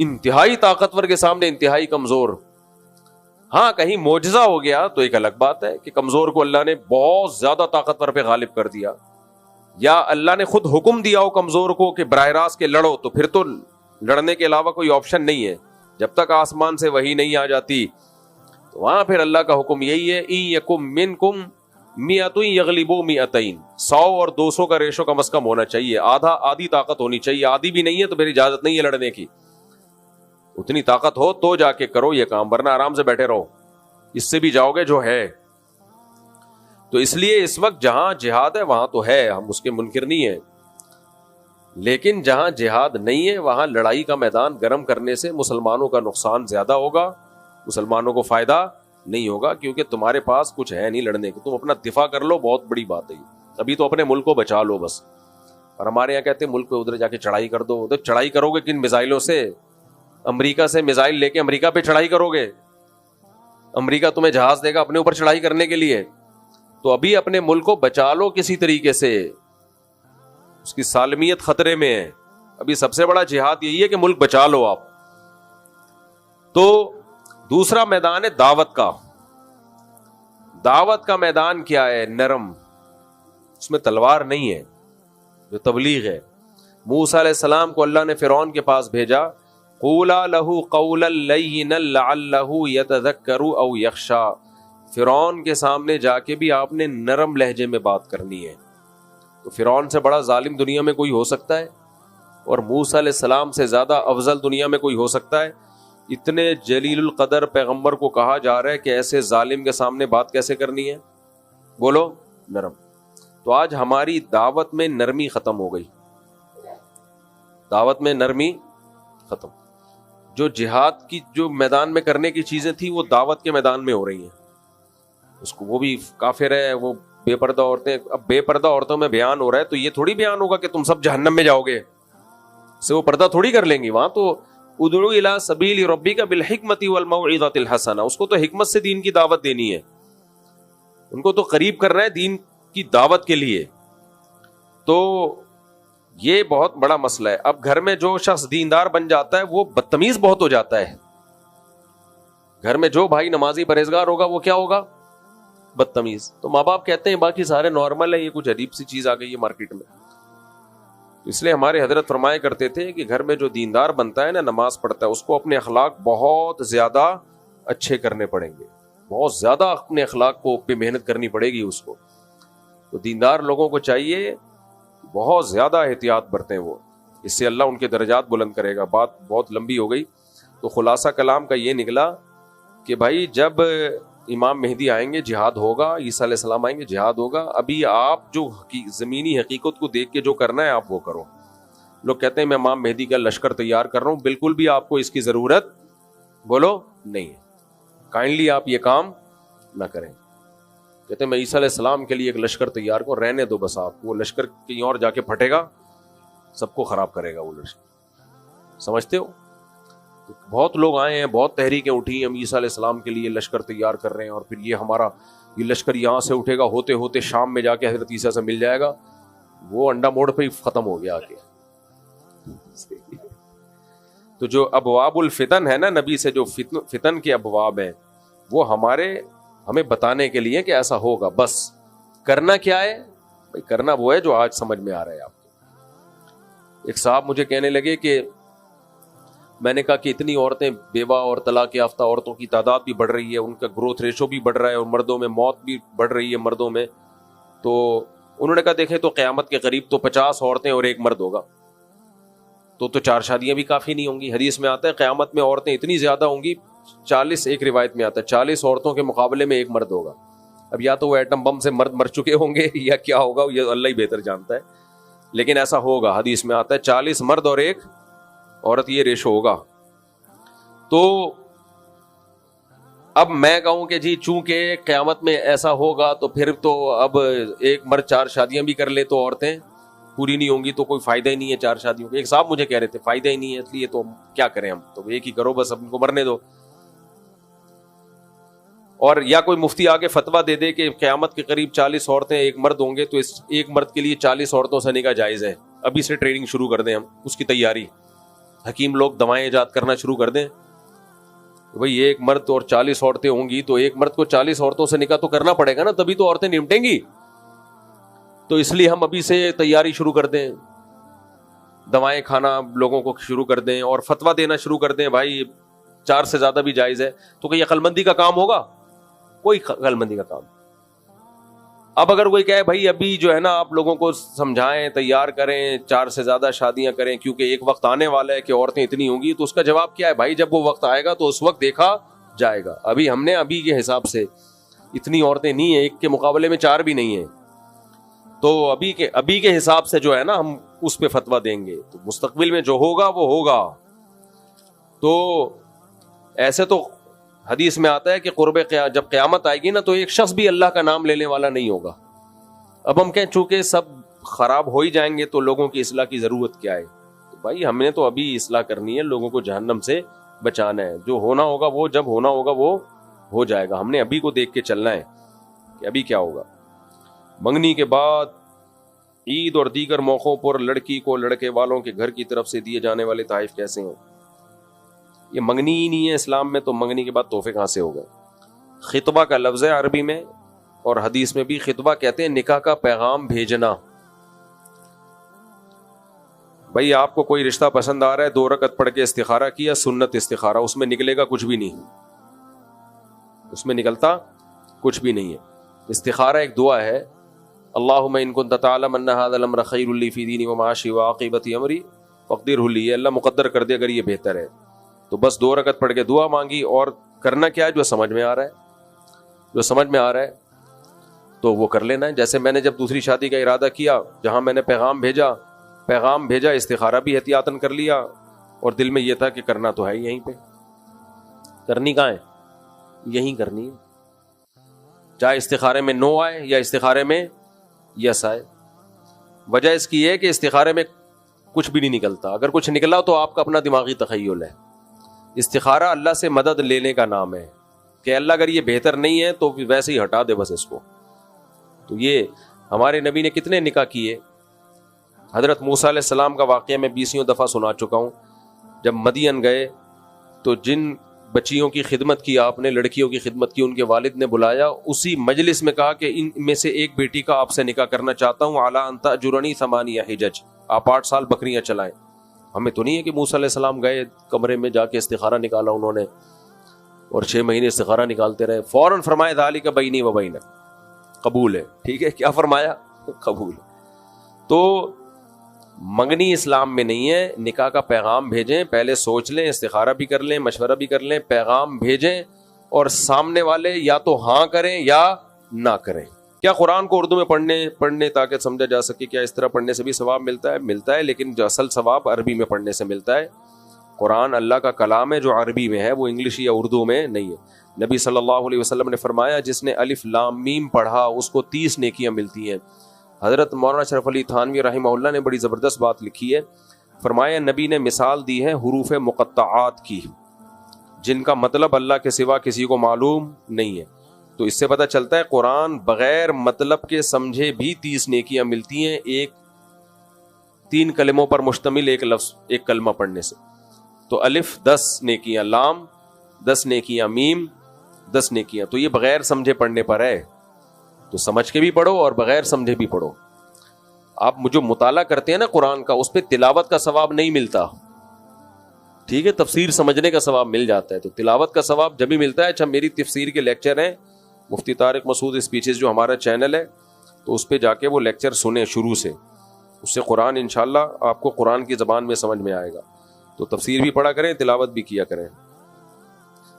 انتہائی طاقتور کے سامنے انتہائی کمزور. ہاں کہیں معجزہ ہو گیا تو ایک الگ بات ہے کہ کمزور کو اللہ نے بہت زیادہ طاقتور پہ غالب کر دیا, یا اللہ نے خود حکم دیا ہو کمزور کو کہ براہ راست کے لڑو, تو پھر تو لڑنے کے علاوہ کوئی آپشن نہیں ہے. جب تک آسمان سے وحی نہیں آ جاتی تو وہاں پھر اللہ کا حکم یہی ہے, ان یکم منکم مئۃ یغلبوا مئتین, 100 اور 200 کا ریشو کم از کم ہونا چاہیے, آدھی طاقت ہونی چاہیے. آدھی بھی نہیں ہے تو پھر اجازت نہیں ہے لڑنے کی. اتنی طاقت ہو تو جا کے کرو یہ کام, ورنہ آرام سے بیٹھے رہو, اس سے بھی جاؤ گے جو ہے. تو اس لیے اس وقت جہاں جہاد ہے وہاں تو ہے, ہم اس کے منکر نہیں ہیں, لیکن جہاں جہاد نہیں ہے وہاں لڑائی کا میدان گرم کرنے سے مسلمانوں کا نقصان زیادہ ہوگا, مسلمانوں کو فائدہ نہیں ہوگا, کیونکہ تمہارے پاس کچھ ہے نہیں لڑنے کو. تم اپنا دفاع کر لو, بہت بڑی بات ہے. ابھی تو اپنے ملک کو بچا لو بس. اور ہمارے یہاں کہتے ہیں ملک پہ ادھر جا کے چڑھائی کر دو. ادھر چڑھائی کرو گے کن میزائلوں سے؟ امریکہ سے میزائل لے کے امریکہ پہ چڑھائی کرو گے؟ امریکہ تمہیں جہاز دے گا اپنے اوپر چڑھائی کرنے کے لیے؟ تو ابھی اپنے ملک کو بچا لو کسی طریقے سے, اس کی سالمیت خطرے میں ہے. ابھی سب سے بڑا جہاد یہی ہے کہ ملک بچا لو آپ. تو دوسرا میدان ہے دعوت کا. دعوت کا میدان کیا ہے؟ نرم, اس میں تلوار نہیں ہے. جو تبلیغ ہے, موسیٰ علیہ السلام کو اللہ نے فرعون کے پاس بھیجا, قولا لہ قولا لینا لعلہ یتذکر او یخشی. فرعون کے سامنے جا کے بھی آپ نے نرم لہجے میں بات کرنی ہے. تو فرعون سے بڑا ظالم دنیا میں کوئی ہو سکتا ہے؟ اور موسیٰ علیہ السلام سے زیادہ افضل دنیا میں کوئی ہو سکتا ہے؟ اتنے جلیل القدر پیغمبر کو کہا جا رہا ہے کہ ایسے ظالم کے سامنے بات کیسے کرنی ہے؟ بولو, نرم. تو آج ہماری دعوت میں نرمی ختم ہو گئی, دعوت میں نرمی ختم. جو جہاد کی جو میدان میں کرنے کی چیزیں تھیں وہ دعوت کے میدان میں ہو رہی ہیں. اس کو وہ بھی کافر ہے, وہ بے پردہ عورتیں. اب بے پردہ عورتوں میں بیان ہو رہا ہے تو یہ تھوڑی بیان ہوگا کہ تم سب جہنم میں جاؤ گے, سے وہ پردہ تھوڑی کر لیں گی. وہاں تو ادعو الی سبیل ربک بالحکمۃ والموعظۃ الحسنہ, اس کو تو حکمت سے دین کی دعوت دینی ہے, ان کو تو قریب کرنا ہے دین کی دعوت کے لیے. تو یہ بہت بڑا مسئلہ ہے. اب گھر میں جو شخص دیندار بن جاتا ہے وہ بدتمیز بہت ہو جاتا ہے. گھر میں جو بھائی نمازی پرہیزگار ہوگا وہ کیا ہوگا؟ بدتمیز. تو ماں باپ کہتے ہیں باقی سارے نارمل ہیں, یہ کچھ عجیب سی چیز آ گئی ہے مارکیٹ میں. اس لیے ہمارے حضرت فرمایا کرتے تھے کہ گھر میں جو دیندار بنتا ہے نا, نماز پڑھتا ہے, اس کو اپنے اخلاق بہت زیادہ اچھے کرنے پڑیں گے, بہت زیادہ اپنے اخلاق کو پہ محنت کرنی پڑے گی اس کو. تو دیندار لوگوں کو چاہیے بہت زیادہ احتیاط برتیں وہ, اس سے اللہ ان کے درجات بلند کرے گا. بات بہت لمبی ہو گئی, تو خلاصہ کلام کا یہ نکلا کہ بھائی جب امام مہدی آئیں گے جہاد ہوگا, عیسیٰ علیہ السلام آئیں گے جہاد ہوگا. ابھی آپ جو زمینی حقیقت کو دیکھ کے جو کرنا ہے آپ وہ کرو. لوگ کہتے ہیں میں امام مہدی کا لشکر تیار کر رہا ہوں, بالکل بھی آپ کو اس کی ضرورت بولو نہیں ہے. کائنڈلی آپ یہ کام نہ کریں. کہتے ہیں میں عیسیٰ علیہ السلام کے لیے ایک لشکر تیار کروں, رہنے دو بس. آپ وہ لشکر کہیں اور جا کے پھٹے گا, سب کو خراب کرے گا وہ لشکر. سمجھتے ہو؟ بہت لوگ آئے ہیں, بہت تحریکیں اٹھی, ہم عیسیٰ علیہ السلام کے لیے لشکر تیار کر رہے ہیں, اور پھر یہ ہمارا یہ لشکر یہاں سے اٹھے گا, ہوتے ہوتے شام میں جا کے حضرت عیسیٰ سے مل جائے گا. وہ انڈا موڑ پہ ہی ختم ہو گیا آ کے. تو جو ابواب الفتن ہے نا, نبی سے جو فتن کے ابواب ہیں, وہ ہمیں بتانے کے لیے کہ ایسا ہوگا. بس کرنا کیا ہے بھائی؟ کرنا وہ ہے جو آج سمجھ میں آ رہا ہے آپ کو. ایک صاحب مجھے کہنے لگے کہ میں نے کہا کہ اتنی عورتیں, بیوہ اور طلاق یافتہ عورتوں کی تعداد بھی بڑھ رہی ہے, ان کا گروتھ ریشو بھی بڑھ رہا ہے, اور مردوں میں موت بھی بڑھ رہی ہے مردوں میں. تو انہوں نے کہا دیکھیں تو قیامت کے قریب تو 50 عورتیں اور ایک مرد ہوگا, تو 4 شادیاں بھی کافی نہیں ہوں گی. حدیث میں آتا ہے قیامت میں عورتیں اتنی زیادہ ہوں گی, 40 ایک روایت میں آتا ہے 40 عورتوں کے مقابلے میں ایک مرد ہوگا. اب یا تو وہ ایٹم بم سے مرد مر چکے ہوں گے یا کیا ہوگا, یہ اللہ ہی بہتر جانتا ہے, لیکن ایسا ہوگا. حدیث میں آتا ہے 40 مرد اور ایک عورت, یہ ریشو ہوگا. تو اب میں کہوں کہ جی چونکہ قیامت میں ایسا ہوگا تو پھر تو اب ایک مرد 4 شادیاں بھی کر لے تو عورتیں پوری نہیں ہوں گی, تو کوئی فائدہ ہی نہیں ہے 4 شادیوں کا. ایک صاحب مجھے کہہ رہے تھے فائدہ ہی نہیں ہے, اس لیے تو کیا کریں ہم, تو ایک ہی کرو بس, اب ان کو مرنے دو. اور یا کوئی مفتی آگے فتویٰ دے دے کہ قیامت کے قریب 40 عورتیں ایک مرد ہوں گے, تو اس ایک مرد کے لیے 40 عورتوں سے نکاح جائز ہے, ابھی سے ٹریننگ شروع کر دیں ہم اس کی تیاری. حکیم لوگ دوائیں ایجاد کرنا شروع کر دیں. بھئی ایک مرد اور 40 عورتیں ہوں گی تو ایک مرد کو 40 عورتوں سے نکاح تو کرنا پڑے گا نا, تبھی تو عورتیں نمٹیں گی. تو اس لیے ہم ابھی سے تیاری شروع کر دیں, دوائیں کھانا لوگوں کو شروع کر دیں اور فتویٰ دینا شروع کر دیں بھائی 4 سے زیادہ بھی جائز ہے. تو کہ یہ عقل مندی کا کام ہوگا؟ کوئی عقل مندی کا کام. اب اگر کوئی کہے بھائی ابھی جو ہے نا آپ لوگوں کو سمجھائیں, تیار کریں, 4 سے زیادہ شادیاں کریں کیونکہ ایک وقت آنے والا ہے کہ عورتیں اتنی ہوں گی, تو اس کا جواب کیا ہے؟ بھائی جب وہ وقت آئے گا تو اس وقت دیکھا جائے گا. ابھی ہم نے ابھی کے حساب سے اتنی عورتیں نہیں ہیں, ایک کے مقابلے میں 4 بھی نہیں ہیں, تو ابھی کے حساب سے جو ہے نا ہم اس پہ فتویٰ دیں گے. تو مستقبل میں جو ہوگا وہ ہوگا. تو ایسے تو حدیث میں آتا ہے کہ جب قیامت آئے گی نا تو ایک شخص بھی اللہ کا نام لینے والا نہیں ہوگا. اب ہم کہیں چونکہ سب خراب ہو ہی جائیں گے تو لوگوں کی اصلاح کی ضرورت کیا ہے؟ تو بھائی ہم نے تو ابھی اصلاح کرنی ہے, لوگوں کو جہنم سے بچانا ہے. جو ہونا ہوگا وہ جب ہونا ہوگا وہ ہو جائے گا. ہم نے ابھی کو دیکھ کے چلنا ہے کہ ابھی کیا ہوگا. منگنی کے بعد عید اور دیگر موقعوں پر لڑکی کو لڑکے والوں کے گھر کی طرف سے دیے جانے والے تحائف کیسے ہیں؟ یہ منگنی ہی نہیں ہے اسلام میں, تو منگنی کے بعد تحفے کہاں سے ہو گئے؟ خطبہ کا لفظ ہے عربی میں, اور حدیث میں بھی خطبہ کہتے ہیں نکاح کا پیغام بھیجنا. بھائی آپ کو کوئی رشتہ پسند آ رہا ہے, 2 رکعت پڑھ کے استخارہ کیا, سنت استخارہ, اس میں نکلے گا کچھ بھی نہیں, اس میں نکلتا کچھ بھی نہیں ہے. استخارہ ایک دعا ہے, اللہم ان کنت تعلم ان ھذا الامر خیر لی فی دینی و معاشی و عاقبۃ امری فاقدرہ لی. اللہ مقدر کر دے اگر یہ بہتر ہے تو بس 2 رکعت پڑھ کے دعا مانگی, اور کرنا کیا ہے جو سمجھ میں آ رہا ہے, جو سمجھ میں آ رہا ہے تو وہ کر لینا ہے. جیسے میں نے جب دوسری شادی کا ارادہ کیا, جہاں میں نے پیغام بھیجا, استخارہ بھی احتیاطاً کر لیا, اور دل میں یہ تھا کہ کرنا تو ہے یہیں پہ. کرنی کہاں ہے؟ یہیں کرنی ہے, چاہے استخارے میں نو آئے یا استخارے میں یس آئے. وجہ اس کی ہے کہ استخارے میں کچھ بھی نہیں نکلتا, اگر کچھ نکلا تو آپ کا اپنا دماغی تخیل ہے. استخارہ اللہ سے مدد لینے کا نام ہے کہ اللہ اگر یہ بہتر نہیں ہے تو ویسے ہی ہٹا دے بس اس کو. تو یہ ہمارے نبی نے کتنے نکاح کیے. حضرت موسیٰ علیہ السلام کا واقعہ میں 20 دفعہ سنا چکا ہوں. جب مدین گئے تو جن بچیوں کی خدمت کی آپ نے, لڑکیوں کی خدمت کی, ان کے والد نے بلایا, اسی مجلس میں کہا کہ ان میں سے ایک بیٹی کا آپ سے نکاح کرنا چاہتا ہوں, اعلیٰ ان تأجرنی 8 حجج, آپ 8 سال بکریاں چلائیں. ہمیں تو نہیں ہے کہ موسیٰ علیہ السلام گئے کمرے میں جا کے استخارہ نکالا انہوں نے اور 6 مہینے استخارہ نکالتے رہے. فوراً فرمایا ذالک بینی و بینک, قبول ہے. ٹھیک ہے, کیا فرمایا؟ قبول. تو منگنی اسلام میں نہیں ہے. نکاح کا پیغام بھیجیں, پہلے سوچ لیں, استخارہ بھی کر لیں, مشورہ بھی کر لیں, پیغام بھیجیں, اور سامنے والے یا تو ہاں کریں یا نہ کریں. کیا قرآن کو اردو میں پڑھنے تاکہ سمجھا جا سکے, کیا اس طرح پڑھنے سے بھی ثواب ملتا ہے؟ ملتا ہے, لیکن جو اصل ثواب عربی میں پڑھنے سے ملتا ہے. قرآن اللہ کا کلام ہے جو عربی میں ہے, وہ انگلش یا اردو میں نہیں ہے. نبی صلی اللہ علیہ وسلم نے فرمایا جس نے الف لام میم پڑھا اس کو 30 نیکیاں ملتی ہیں. حضرت مولانا اشرف علی تھانوی رحمہ اللہ نے بڑی زبردست بات لکھی ہے. فرمایا نبی نے مثال دی ہے حروف مقطعات کی, جن کا مطلب اللہ کے سوا کسی کو معلوم نہیں ہے. تو اس سے پتہ چلتا ہے قرآن بغیر مطلب کے سمجھے بھی 30 نیکیاں ملتی ہیں, 3 کلموں پر مشتمل ایک لفظ, ایک کلمہ پڑھنے سے. تو الف 10 نیکیاں, لام 10 نیکیاں, میم 10 نیکیاں. تو یہ بغیر سمجھے پڑھنے پر ہے. تو سمجھ کے بھی پڑھو اور بغیر سمجھے بھی پڑھو. آپ جو مطالعہ کرتے ہیں نا قرآن کا, اس پہ تلاوت کا ثواب نہیں ملتا. ٹھیک ہے, تفسیر سمجھنے کا ثواب مل جاتا ہے, تو تلاوت کا ثواب جب بھی ملتا ہے. اچھا, میری تفسیر کے لیکچر ہیں مفتی طارق مسعود اسپیچز جو ہمارا چینل ہے, تو اس پہ جا کے وہ لیکچر سنیں شروع سے, اس سے قرآن انشاءاللہ آپ کو قرآن کی زبان میں سمجھ میں آئے گا. تو تفسیر بھی پڑھا کریں, تلاوت بھی کیا کریں.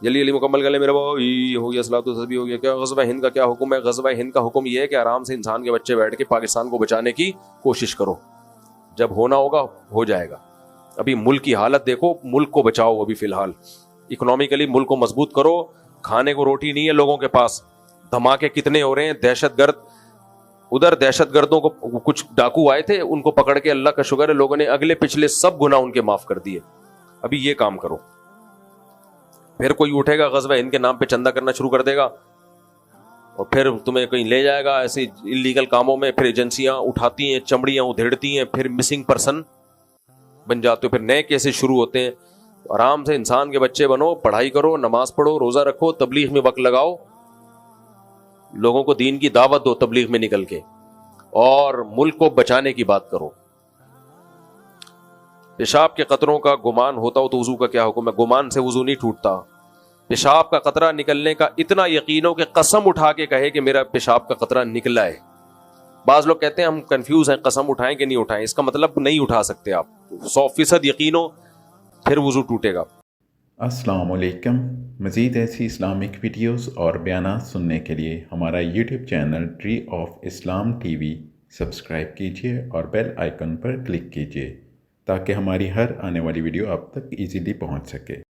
جلدی جلدی مکمل کر لیں میرا بھائی. ہو گیا صلاۃ و تسبیح ہو گیا. کیا غزوہ ہند کا کیا حکم ہے؟ غزوہ ہند کا حکم یہ ہے کہ آرام سے انسان کے بچے بیٹھ کے پاکستان کو بچانے کی کوشش کرو. جب ہونا ہوگا ہو جائے گا. ابھی ملک کی حالت دیکھو, ملک کو بچاؤ. ابھی فی الحال اکنامکلی ملک کو مضبوط کرو. کھانے کو روٹی نہیں ہے لوگوں کے پاس, دھماکے کتنے ہو رہے ہیں, دہشت گرد, ادھر دہشت گردوں کو کچھ ڈاکو آئے تھے, ان کو پکڑ کے اللہ کا شکر ہے لوگوں نے اگلے پچھلے سب گناہ ان کے معاف کر دیے. ابھی یہ کام کرو. پھر کوئی اٹھے گا غزوہ ہند کے نام پہ چندہ کرنا شروع کر دے گا, اور پھر تمہیں کہیں لے جائے گا ایسے انلیگل کاموں میں. پھر ایجنسیاں اٹھاتی ہیں, چمڑیاں ادھیڑتی ہیں, پھر مسنگ پرسن بن جاتے ہو, پھر نئے کیسز شروع ہوتے ہیں. آرام سے انسان کے بچے بنو, پڑھائی کرو, نماز پڑھو, روزہ رکھو, تبلیغ میں وقت لگاؤ, لوگوں کو دین کی دعوت دو تبلیغ میں نکل کے, اور ملک کو بچانے کی بات کرو. پیشاب کے قطروں کا گمان ہوتا ہو تو وضو کا کیا حکم ہے؟ گمان سے وضو نہیں ٹوٹتا. پیشاب کا قطرہ نکلنے کا اتنا یقین ہو کہ قسم اٹھا کے کہے کہ میرا پیشاب کا قطرہ نکلا ہے. بعض لوگ کہتے ہیں ہم کنفیوز ہیں, قسم اٹھائیں کہ نہیں اٹھائیں. اس کا مطلب نہیں اٹھا سکتے آپ. 100% یقین ہو پھر وضو ٹوٹے گا. السلام علیکم. مزید ایسی اسلامک ویڈیوز اور بیانات سننے کے لیے ہمارا YouTube channel tree of Islam T V subscribe کیجیے اور بیل آئیکن پر کلک کیجیے تاکہ ہماری ہر آنے والی ویڈیو آپ تک ایزیلی پہنچ سکے.